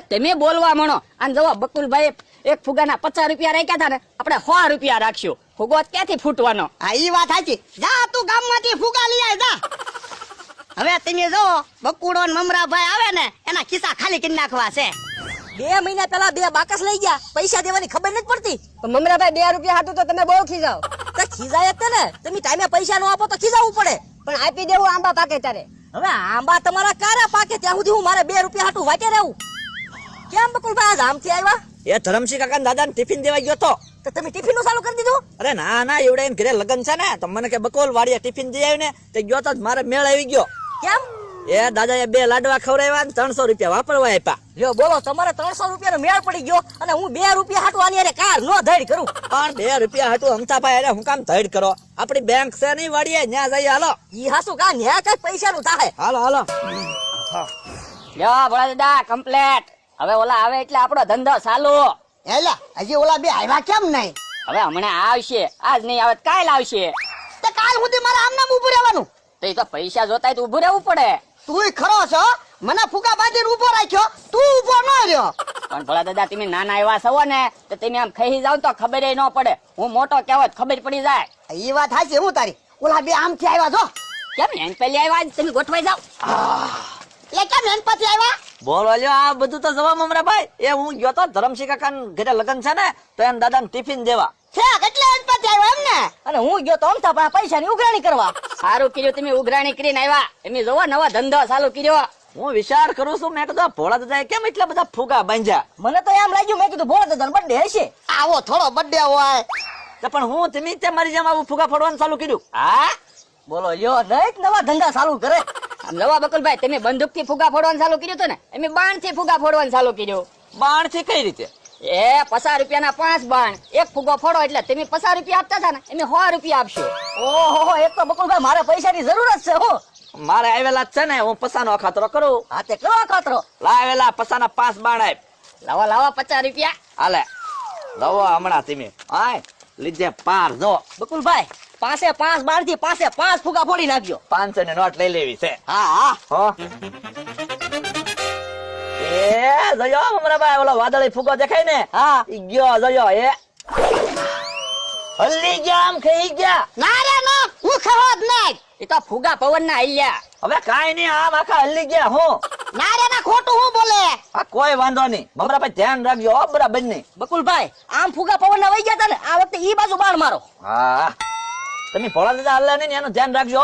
તમે બોલવા મણો અને જવા બકુલભાઈ એક ફુગાના 50 રૂપિયા રાખ્યા હતા ને આપણે 100 રૂપિયા રાખશું. ફુગો ક્યાંથી ફૂટવાનો? હા ઈ વાત સાચી. જા તું ગામમાંથી ફુગા લઈ આય જા. હવે તમે જો બકુડો ને મમરાભાઈ આવે ને એના ખિસ્સા ખાલી કરી નાખવા છે. 2 મહિના પહેલા 2 બાકસ લઈ ગયા, પૈસા દેવાની ખબર નથી પડતી. પણ મમરાભાઈ 2 રૂપિયા હાટું તો તમે બહુ ખીજાવ. તો ખીજાય જ ને, તમે ટાઈમે પૈસા નો આપો તો ખીજાવવું પડે. પણ આપી દેવું આંબા પાકે તારે. હવે આંબા તમારા કારા પાકે ત્યાં સુધી હું મારે 2 રૂપિયા હાટું વાટે રહેવું? કેમ બકુલભાઈ આજ આમથી આવ્યા? એ ધરમસિંહ કાકા દાદા ટિફિન દેવા ગયો તો. તો તમે ટિફિન નું ચાલુ કરી દીધું? અરે ના ના, એવડે એને ઘરે લગન છે ને તો મને કે બકોલ વાડીએ ટિફિન દઈ આવ્યું ને તે ગયો તો મારે મેળ આવી ગયો. કેમ? એ દાદાએ 2 લાડવા ખવડાવ્યા ને 300 રૂપિયા વાપરવા આપ્યા. લ્યો બોલો, તમારે 300 રૂપિયાનો મેળ પડી ગયો અને હું 2 રૂપિયા હાટું આની અરે કાર નો ધડ કરું. પણ 2 રૂપિયા હાટું અમતાભાઈ અરે હું કામ ધડ કરો? આપણી બેંક છે નહીં વાડીએ, ન્યા જઈએ. હાલો ઈ હાસુ કા ન્યા કઈ પૈસા નું થાય? હાલો હાલો. લ્યો ભોળા દાદા કમ્પ્લેટ. હવે ઓલા આવે એટલે આપણો ધંધો ચાલુ. એલા હજી ઓલા બે આવ્યા કેમ નહીં? હવે હમણાં આવશે, આજ નહીં આવે તો કાલ આવશે. તે કાલ સુધી મારે આમ નામ ઉભું રહેવાનું. તો એ તો પૈસા જોતા હોય તો ઉભું રહેવું પડે. તુંય ખરો છો, મને ફુગા બાંધીને ઉભો રાખ્યો, તું ઉભો ન રહ્યો. પણ ભોળા દાદા તમે નાના એવા છો ને તો તમે આમ ખાઈ જાવ તો ખબર ન પડે. હું મોટો કહેવાય ખબર પડી જાય. ઈ વાત સાચી. હું તારી ઓલા બે આમથી આવ્યા છો. કેમ ને પેલી આવ્યા તમે ગોઠવાઈ જાવ. એટલે કેમ એન પછી આવ્યા? બોલો લ્યો, આ બધું તો જવા મમરાભાઈ. એ હું ગયો તો ધરમસિંહ કાકા ઘરે લગન છે ને તો એને દાદાને ટિફિન દેવા. છે એટલે એન પછી આવ્યા એમ ને? અને હું ગયો તો અમથા પણ પૈસાની ઉઘરાણી કરવા. સારું કર્યું તમે ઉઘરાણી કરીને આવ્યા. એમ જોવો નવો ધંધો ચાલુ કર્યો. હું વિચાર કરું છું, મેં કીધું ભોળા દાદાએ કેમ એટલા બધા ફુગા બાંધ્યા? મને તો એમ લાગ્યું, મેં કીધું ભોળા દાદાનો બર્થડે હશે. આવો થોડો બર્થડે હોય. તો પણ હું તમે ત્યાં મારી જેમ આવું ફુગા ફોડવાનું ચાલુ કર્યું? હા બોલો લ્યો, દરેક નવા ધંધા ચાલુ કરે. આમ જવા બકુલભાઈ તમે બંદૂક થી ફુગા ફોડવાનું ચાલુ કર્યું હતું ને, એમ બાણ થી ફુગા ફોડવાનું ચાલુ કર્યું. બાણ થી કઈ રીતે? એ 50 રૂપિયાના 5 બાણ, એક ફુગો ફોડો એટલે તમે 50 રૂપિયા આપતા હતા ને એમ 100 રૂપિયા આપશો. ઓહો, એક તો બકુલભાઈ મારે પૈસાની જરૂર જ છે. હો મારે આવેલા જ છે ને, હું પસાનો અખાતરો કરું. હા તે કરો ખાતરો. લાવેલા પસાના 5 બાણ આપ. લાવો લાવો 50 રૂપિયા. હાલે લવો હમણાં તમે. આય લીધે પાર જો. બકુલભાઈ પાસે 5 બાણ થી પાસે 5 ફુગા ફોડી નાખજો. 500 ની નોટ લઈ લેવી છે. હા હા હો એ જોયો મમરાભાઈ, ઓલો વાદળી ફુગો દેખાય ને? હા ઈ ગયો જોયો. એ હલ્લી ગયા, આમ ખાઈ ગયા. ના રે ના, હું ખવો જ નહીં. એ તો ફુગા પવન ના આલ્યા. હવે કાઈ નહીં, આમ આખા હલ્લી ગયા. હું ના રે ના, ખોટું હું બોલે. આ કોઈ વાંધો નહીં. મમરાભાઈ ધ્યાન રાખજો હો, બરાબર નહીં. બકુલભાઈ આમ ફુગા પવન ના વહી ગયા હતા ને, આ વખતે ઈ બાજુ બાણ મારો. હા તમે ભોળા દાદા હલ્લા નહીં, એનું ધ્યાન રાખજો.